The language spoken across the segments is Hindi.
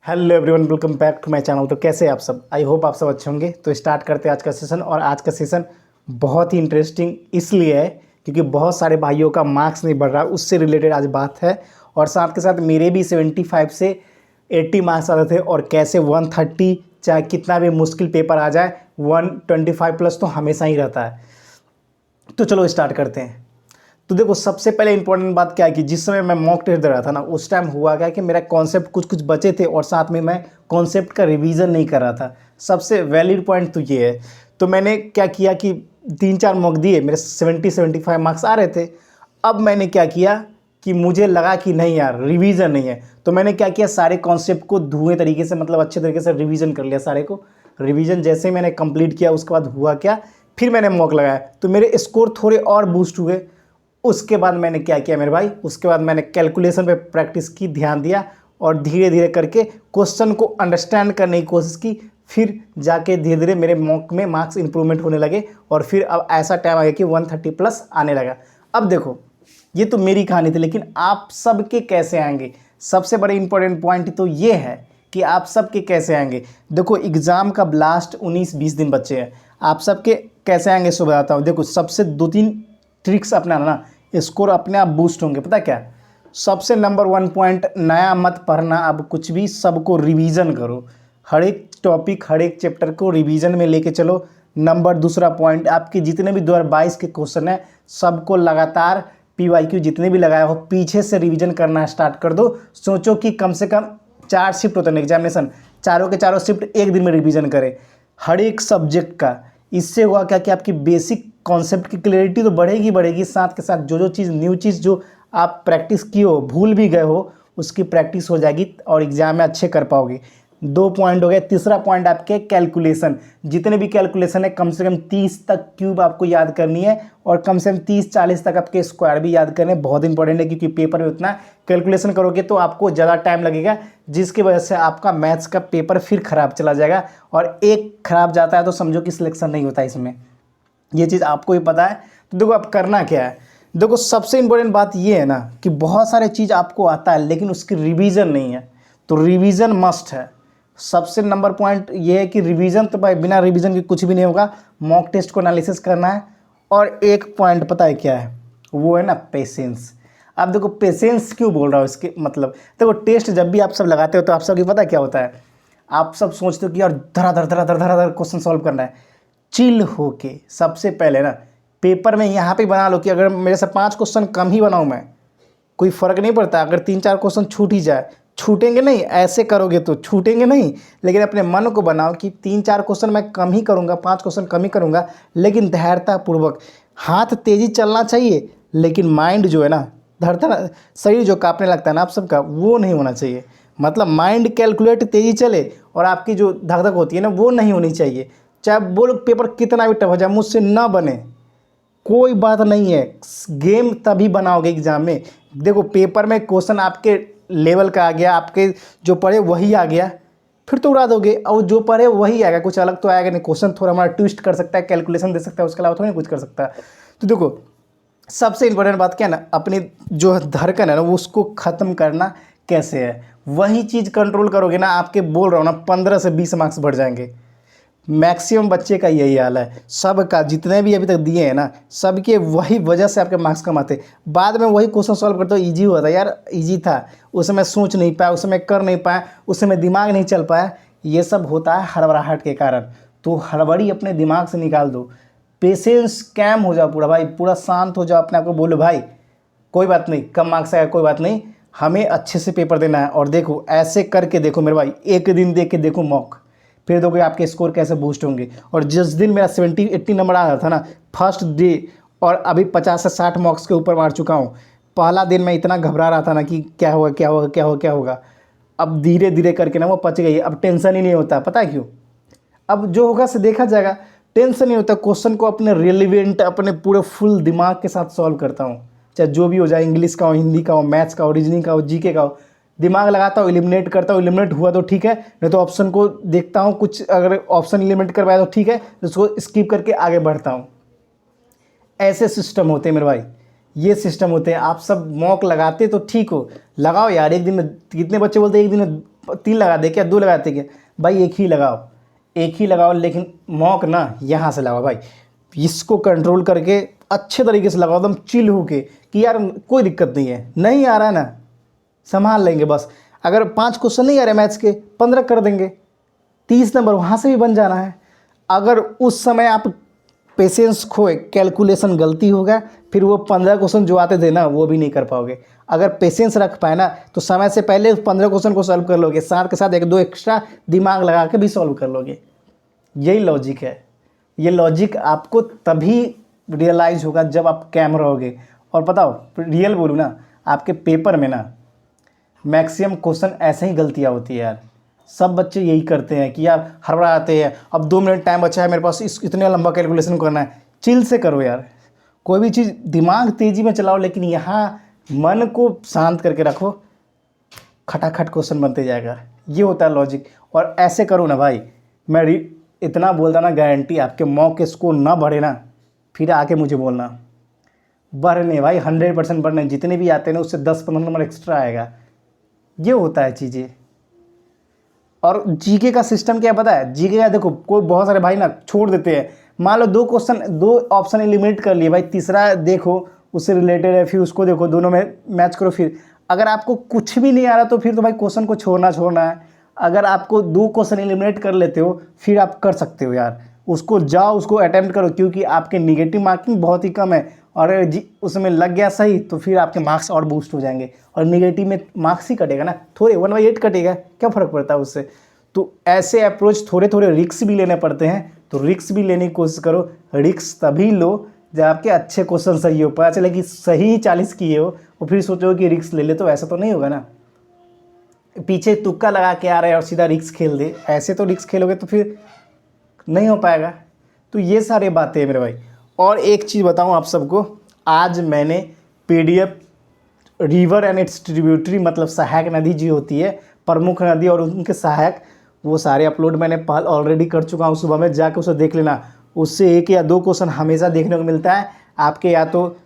Hello everyone, welcome back to my channel. तो कैसे हैं आप सब? आई होप आप सब अच्छे होंगे। तो स्टार्ट करते हैं आज का सेशन। और आज का सेशन बहुत ही इंटरेस्टिंग इसलिए है क्योंकि बहुत सारे भाइयों का मार्क्स नहीं बढ़ रहा, उससे रिलेटेड आज बात है। और साथ के साथ मेरे भी 75 से 80 मार्क्स आते थे, और कैसे 130 चाहे कितना भी मुश्किल पेपर आ जाए 125 प्लस तो हमेशा ही रहता है। तो चलो स्टार्ट करते हैं। तो देखो, सबसे पहले इंपॉर्टेंट बात क्या है कि जिस समय मैं मॉक टेस्ट दे रहा था ना, उस टाइम हुआ क्या कि मेरा कॉन्सेप्ट कुछ कुछ बचे थे, और साथ में मैं कॉन्सेप्ट का रिवीजन नहीं कर रहा था। सबसे वैलिड पॉइंट तो ये है। तो मैंने क्या किया कि 3-4 मॉक दिए, मेरे 70-75 मार्क्स आ रहे थे। अब मैंने क्या किया कि मुझे लगा कि नहीं यार, रिवीजन नहीं है। तो मैंने क्या किया, सारे कॉन्सेप्ट को धुएं तरीके से, मतलब अच्छे तरीके से रिवीजन कर लिया सारे को। रिवीजन जैसे ही मैंने कंप्लीट किया, उसके बाद हुआ क्या, फिर मैंने मॉक लगाया तो मेरे स्कोर थोड़े और बूस्ट हुए। उसके बाद मैंने क्या किया मेरे भाई, उसके बाद मैंने कैलकुलेशन पे प्रैक्टिस की, ध्यान दिया, और धीरे धीरे करके क्वेश्चन को अंडरस्टैंड करने की कोशिश की। फिर जाके धीरे धीरे मेरे मॉक में मार्क्स इंप्रूवमेंट होने लगे, और फिर अब ऐसा टाइम आ गया कि 130 प्लस आने लगा। अब देखो, ये तो मेरी कहानी थी, लेकिन आप सबके कैसे आएंगे? सबसे बड़े इंपॉर्टेंट पॉइंट तो ये है कि आप सबके कैसे आएंगे। देखो, एग्ज़ाम का लास्ट 19-20 दिन बचे हैं। आप सबके कैसे आएंगे सो बताता हूँ। देखो, सबसे 2-3 ट्रिक्स अपनाना ना, स्कोर अपने आप बूस्ट होंगे। पता क्या? सबसे नंबर 1 पॉइंट, नया मत पढ़ना। अब कुछ भी, सबको रिवीजन करो। हर एक टॉपिक, हर एक चैप्टर को रिवीजन में लेके चलो। नंबर दूसरा पॉइंट, आपके जितने भी 2022 के क्वेश्चन हैं, सबको लगातार PYQ जितने भी लगाए हो, पीछे से रिवीजन करना स्टार्ट कर दो। सोचो कि कम से कम 4 शिफ्ट होते हैं एग्जामिनेशन, चारों के चारों शिफ्ट एक दिन में रिवीजन करें हर एक सब्जेक्ट का। इससे हुआ क्या कि आपकी बेसिक कॉन्सेप्ट की क्लैरिटी तो बढ़ेगी बढ़ेगी, साथ के साथ जो जो चीज़, न्यू चीज़ जो आप प्रैक्टिस किए हो, भूल भी गए हो, उसकी प्रैक्टिस हो जाएगी और एग्जाम में अच्छे कर पाओगे। 2 पॉइंट हो गए। तीसरा पॉइंट आपके कैलकुलेशन। जितने भी कैलकुलेशन है, कम से कम 30 तक क्यूब आपको याद करनी है, और कम से कम 30-40 तक आपके स्क्वायर भी याद करने। बहुत इंपॉर्टेंट है, क्योंकि पेपर में उतना कैलकुलेशन करोगे तो आपको ज़्यादा टाइम लगेगा, जिसकी वजह से आपका मैथ्स का पेपर फिर ख़राब चला जाएगा। और एक ख़राब जाता है तो समझो कि सिलेक्शन नहीं होता इसमें। ये चीज़ आपको भी पता है। तो देखो, अब करना क्या है। देखो, सबसे इंपॉर्टेंट बात ये है ना कि बहुत सारे चीज़ आपको आता है, लेकिन उसकी रिवीजन नहीं है। तो रिवीजन मस्ट है। सबसे नंबर पॉइंट ये है कि रिवीजन, तो भाई बिना रिवीजन के कुछ भी नहीं होगा। मॉक टेस्ट को एनालिसिस करना है। और एक पॉइंट पता है क्या है, वो है ना पेशेंस। अब देखो, पेशेंस क्यों बोल रहा हूँ, इसके मतलब देखो, टेस्ट जब भी आप सब लगाते हो तो आप सबकी पता है क्या होता है। आप सब सोचते हो कि यार धराधर धराधर धराधर क्वेश्चन सॉल्व करना है। चिल होके सबसे पहले ना पेपर में यहाँ पे बना लो कि अगर मेरे से 5 क्वेश्चन कम ही बनाऊँ मैं, कोई फ़र्क नहीं पड़ता। अगर 3-4 क्वेश्चन छूट ही जाए, छूटेंगे नहीं, ऐसे करोगे तो छूटेंगे नहीं। लेकिन अपने मन को बनाओ कि 3-4 क्वेश्चन मैं कम ही करूँगा, 5 क्वेश्चन कम ही करूँगा, लेकिन धैर्यतापूर्वक। हाथ तेज़ी चलना चाहिए, लेकिन माइंड जो है ना, धड़धड़, शरीर जो काँपने लगता है ना आप सबका, वो नहीं होना चाहिए। मतलब माइंड कैलकुलेट तेज़ी चले, और आपकी जो धक धक होती है ना, वो नहीं होनी चाहिए। चाहे वो लोग पेपर कितना भी टफ हो जाए, मुझसे ना बने, कोई बात नहीं है। गेम तभी बनाओगे एग्जाम में। देखो, पेपर में क्वेश्चन आपके लेवल का आ गया, आपके जो पढ़े वही आ गया, फिर तो उड़ा दोगे। और जो पढ़े वही आएगा, कुछ अलग तो आएगा नहीं। क्वेश्चन थोड़ा हमारा ट्विस्ट कर सकता है, कैलकुलेशन दे सकता है, उसके अलावा थोड़ी ना कुछ कर सकता है। तो देखो, सबसे इंपॉर्टेंट बात क्या है ना, अपनी जो धड़कन है ना, वो उसको ख़त्म करना कैसे है। वही चीज़ कंट्रोल करोगे ना, आपके बोल रहा हूँ ना, 15 से 20 मार्क्स बढ़ जाएंगे। मैक्सिमम बच्चे का यही हाल है, सबका, जितने भी अभी तक दिए हैं ना, सबके वही वजह से आपके मार्क्स कम आते। बाद में वही क्वेश्चन सॉल्व करते हो, ईजी हुआ था यार, ईजी था, उस समय सोच नहीं पाया, उस समय कर नहीं पाया, उस समय दिमाग नहीं चल पाया। ये सब होता है हड़बड़ाहट के कारण। तो हड़बड़ी अपने दिमाग से निकाल दो। पेशेंस कैम हो जाओ पूरा भाई, पूरा शांत हो जाओ, अपने आप को बोलो भाई कोई बात नहीं, कम मार्क्स आएगा कोई बात नहीं, हमें अच्छे से पेपर देना है। और देखो, ऐसे करके देखो मेरे भाई, एक दिन देख के देखो मॉक, फिर देखो आपके स्कोर कैसे बूस्ट होंगे। और जिस दिन मेरा 70-80 नंबर आ रहा था ना, फर्स्ट डे, और अभी 50 से 60 मार्क्स के ऊपर मार चुका हूँ। पहला दिन मैं इतना घबरा रहा था ना कि क्या होगा क्या होगा क्या होगा क्या होगा। अब धीरे धीरे करके ना वो पच गई। अब टेंशन ही नहीं होता। पता है क्यों? अब जो होगा से देखा जाएगा। टेंशन नहीं होता। क्वेश्चन को अपने रिलेवेंट, अपने पूरे फुल दिमाग के साथ सॉल्व करता हूँ, चाहे जो भी हो जाए, इंग्लिश का हो, हिंदी का हो, मैथ्स का हो, रीजनिंग का हो, जीके का हो। दिमाग लगाता हूँ, एलिमिनेट करता हूँ, एलिमिनेट हुआ तो ठीक है, नहीं तो ऑप्शन को देखता हूँ, कुछ अगर ऑप्शन एलिमिनेट करवाया तो ठीक है, उसको स्किप करके आगे बढ़ता हूँ। ऐसे सिस्टम होते हैं मेरे भाई, ये सिस्टम होते हैं। आप सब मॉक लगाते तो ठीक हो, लगाओ यार। एक दिन में कितने बच्चे बोलते हैं एक दिन में 3 लगा दे क्या, 2 लगाते क्या भाई, एक ही लगाओ, लेकिन मॉक ना यहाँ से लगाओ भाई, इसको कंट्रोल करके अच्छे तरीके से लगाओ, एकदम चिल होके कि यार कोई दिक्कत नहीं है, नहीं आ रहा है ना संभाल लेंगे बस। अगर 5 क्वेश्चन नहीं आ रहे मैथ्स के, 15 कर देंगे, 30 नंबर वहाँ से भी बन जाना है। अगर उस समय आप पेशेंस खोए, कैलकुलेशन गलती होगा, फिर वो 15 क्वेश्चन जो आते थे ना वो भी नहीं कर पाओगे। अगर पेशेंस रख पाए ना तो समय से पहले 15 क्वेश्चन को सॉल्व कर लोगे, साथ के साथ 1-2 एक्स्ट्रा दिमाग लगा के भी सॉल्व कर लोगे। यही लॉजिक है। ये लॉजिक आपको तभी रियलाइज़ होगा जब आप कैम रहोगे। और बताओ रियल बोलूँ ना, आपके पेपर में ना मैक्सिमम क्वेश्चन ऐसे ही गलतियाँ होती है यार। सब बच्चे यही करते हैं कि यार हड़बड़ाते हैं, अब 2 मिनट टाइम बचा है मेरे पास, इतने लंबा कैलकुलेशन करना है। चिल से करो यार, कोई भी चीज़ दिमाग तेज़ी में चलाओ, लेकिन यहाँ मन को शांत करके रखो, खटाखट क्वेश्चन बनते जाएगा। ये होता है लॉजिक। और ऐसे करो ना भाई, मैं इतना बोलता ना, गारंटी आपके मॉक के स्कोर ना बढ़े ना, फिर आके मुझे बोलना। बढ़ने भाई 100% बढ़ने, जितने भी आते हैं ना उससे 10-15 नंबर एक्स्ट्रा आएगा। ये होता है चीज़ें। और जीके का सिस्टम क्या पता है, जीके का देखो, कोई बहुत सारे भाई ना छोड़ देते हैं। मान लो 2 ऑप्शन एलिमिनेट कर लिए भाई, तीसरा देखो उससे रिलेटेड है, फिर उसको देखो, दोनों में मैच करो। फिर अगर आपको कुछ भी नहीं आ रहा तो फिर तो भाई क्वेश्चन को छोड़ना है। अगर आपको 2 क्वेश्चन एलिमिनेट कर लेते हो फिर आप कर सकते हो यार, उसको जाओ, उसको अटैम्प्ट करो, क्योंकि आपके निगेटिव मार्किंग बहुत ही कम है। और अगर उसमें लग गया सही तो फिर आपके मार्क्स और बूस्ट हो जाएंगे। और निगेटिव में मार्क्स ही कटेगा ना, थोड़े 1/8 कटेगा, क्या फ़र्क पड़ता है उससे। तो ऐसे अप्रोच थोड़े थोड़े रिस्क भी लेने पड़ते हैं, तो रिस्क भी लेने की कोशिश करो। रिस्क तभी लो जब आपके अच्छे क्वेश्चन सही हो, पता चले कि सही 40 किए हो और फिर सोचो कि रिस्क ले ले, तो ऐसा तो नहीं होगा ना। पीछे तुक्का लगा के आ रहे हैं और सीधा रिस्क खेल दे, ऐसे तो रिस्क खेलोगे तो फिर नहीं हो पाएगा। तो ये सारे बातें हैं मेरे भाई। और एक चीज़ बताऊं आप सबको, आज मैंने PDF river and it's tributary, मतलब सहायक नदी जो होती है, प्रमुख नदी और उनके सहायक, वो सारे अपलोड मैंने पहले ऑलरेडी कर चुका हूँ। सुबह में जाके उसे देख लेना, उससे 1 या 2 क्वेश्चन हमेशा देखने को मिलता है आपके। या तो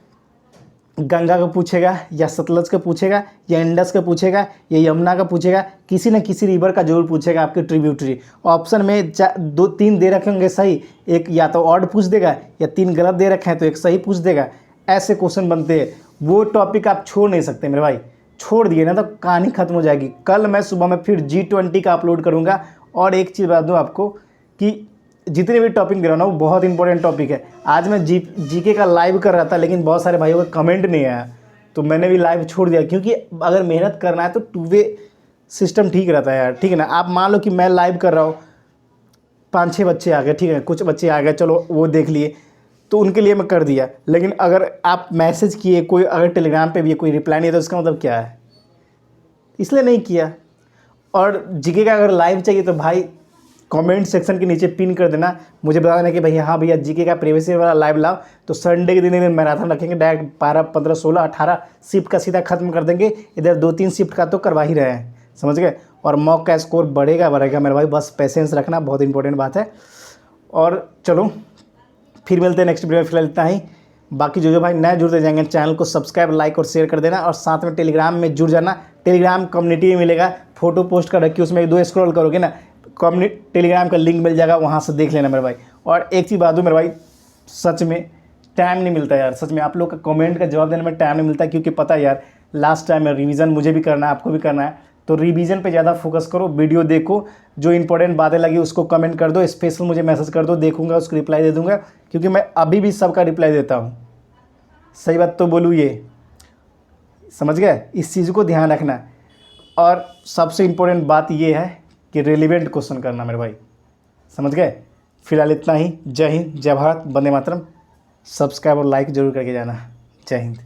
गंगा का पूछेगा, या सतलज का पूछेगा, या इंडस का पूछेगा, या यमुना का पूछेगा, किसी न किसी रिवर का जरूर पूछेगा आपके ट्रिब्यूटरी। ऑप्शन में 2-3 दे रखे होंगे सही, एक या तो ऑड पूछ देगा, या 3 गलत दे रखे हैं तो एक सही पूछ देगा। ऐसे क्वेश्चन बनते हैं। वो टॉपिक आप छोड़ नहीं सकते मेरे भाई, छोड़ दिए ना तो कहानी खत्म हो जाएगी। कल मैं सुबह में फिर G20 का अपलोड करूँगा। और एक चीज़ बता दूँ आपको कि जितने भी टॉपिक दे रहा हूँ ना वो बहुत इंपॉर्टेंट टॉपिक है। आज मैं जीके का लाइव कर रहा था, लेकिन बहुत सारे भाइयों का कमेंट नहीं आया, तो मैंने भी लाइव छोड़ दिया। क्योंकि अगर मेहनत करना है तो 2 वे सिस्टम ठीक रहता है यार, ठीक है ना। आप मान लो कि मैं लाइव कर रहा हूँ, 5-6 बच्चे आ गए, ठीक है, कुछ बच्चे आ गए, चलो वो देख लिए, तो उनके लिए मैं कर दिया। लेकिन अगर आप मैसेज किए, कोई अगर टेलीग्राम पे भी कोई रिप्लाई नहीं है, तो उसका मतलब क्या है, इसलिए नहीं किया। और जीके का अगर लाइव चाहिए तो भाई कमेंट सेक्शन के नीचे पिन कर देना, मुझे बता देना कि भैया हाँ भैया जीके का प्रीवियस ईयर वाला लाइव लाओ। तो संडे के दिन मैराथन रखेंगे, डायरेक्ट 12, 15, 16, 18 शिफ्ट का सीधा खत्म कर देंगे। इधर 2-3 शिफ्ट का तो करवा ही रहे हैं, समझ गए। और मॉक का स्कोर बढ़ेगा मेरे भाई, बस पेशेंस रखना, बहुत इंपॉर्टेंट बात है। और चलो फिर मिलते हैं नेक्स्ट वीडियो में, फिलहाल इतना ही। बाकी जो भाई नए जुड़ते जाएंगे, चैनल को सब्सक्राइब, लाइक और शेयर कर देना। और साथ में टेलीग्राम में जुड़ जाना, टेलीग्राम कम्युनिटी में मिलेगा, फोटो पोस्ट कर रखी, उसमें 2 स्क्रॉल करोगे ना, कम्युनिटी टेलीग्राम का लिंक मिल जाएगा, वहाँ से देख लेना मेरे भाई। और एक चीज़ बात दूँ मेरे भाई, सच में टाइम नहीं मिलता यार, सच में आप लोग का कमेंट का जवाब देने में टाइम नहीं मिलता। क्योंकि पता है यार, लास्ट टाइम में रिवीजन मुझे भी करना है, आपको भी करना है, तो रिवीजन पे ज़्यादा फोकस करो, वीडियो देखो, जो इंपॉर्टेंट बातें लगी उसको कमेंट कर दो, स्पेशल मुझे मैसेज कर दो, देखूंगा, उसको रिप्लाई दे दूंगा। क्योंकि मैं अभी भी सबका रिप्लाई देता हूँ, सही बात तो बोलूँ, ये समझ गए, इस चीज़ को ध्यान रखना। और सबसे इम्पोर्टेंट बात ये है कि रेलिवेंट क्वेश्चन करना मेरे भाई, समझ गए। फिलहाल इतना ही। जय हिंद, जय भारत, वंदे मातरम। सब्सक्राइब और लाइक जरूर करके जाना। जय हिंद।